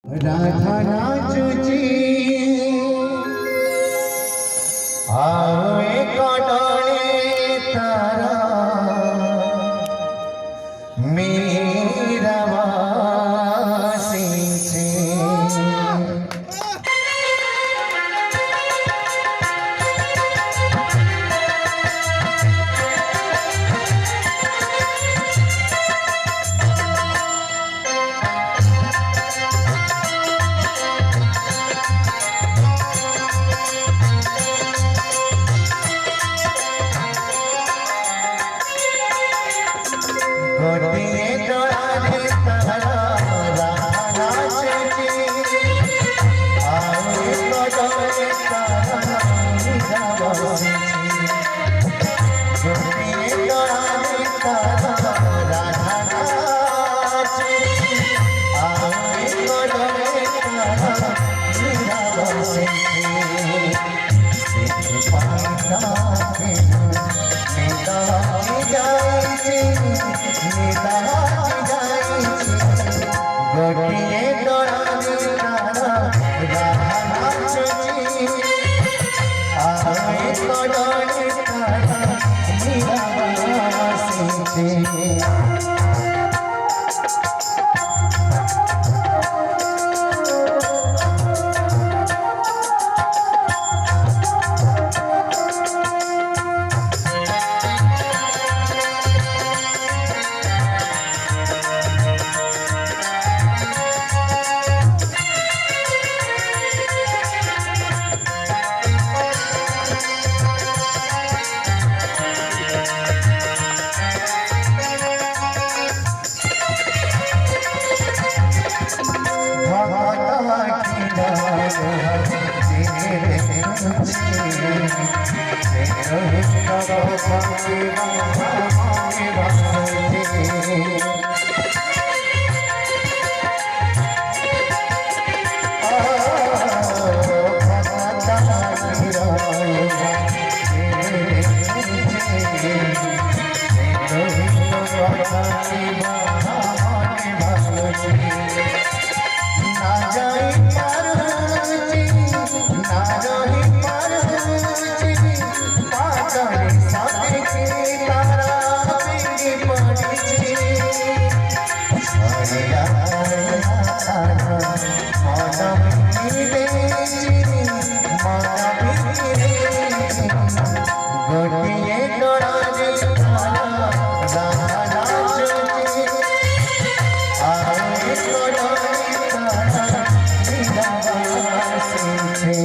राधा नाचुची आवे कटळे तारा मीरा वासीचे गोटिए तोड़ारे तारा राधा नाचुची आवे कटळे तारा मीरा वासीचे गोटिए तोड़ारे तारा राधा नाचुची आवे कटळे तारा मीरा वासीचे गोटिए तोड़ारे तारा राधा नाचुची आवे कटळे तारा मीरा वासीचे गोटिए तोड़ारे तारा राधा नाचुची आवे कटळे तारा मीरा वासीचे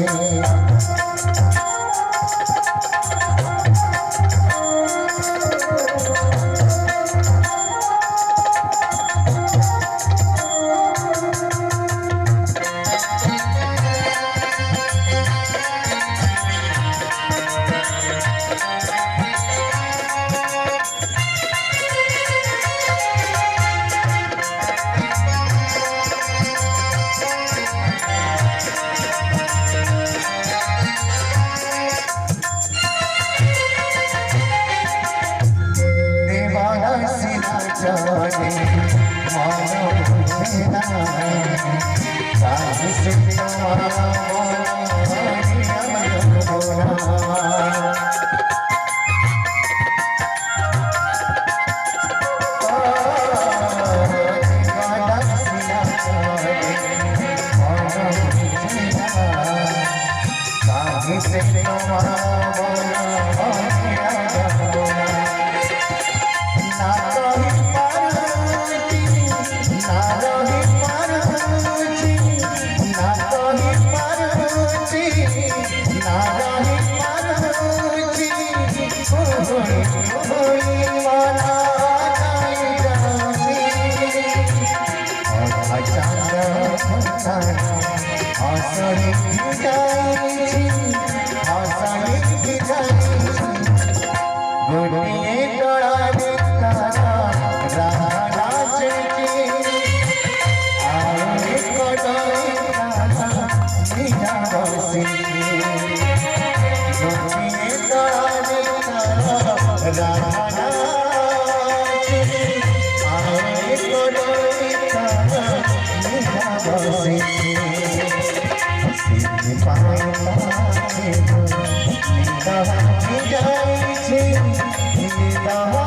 जाने मानो बुझना साथ से तुम्हारा गोटिए तोड़ारे तारा राधा नाचुची आवे कटळे तारा मीरा वासीचे गोटिए तोड़ारे तारा राधा नाचुची आवे कटळे तारा मीरा बसे सिद्धि पाता निदा जाई छे निदा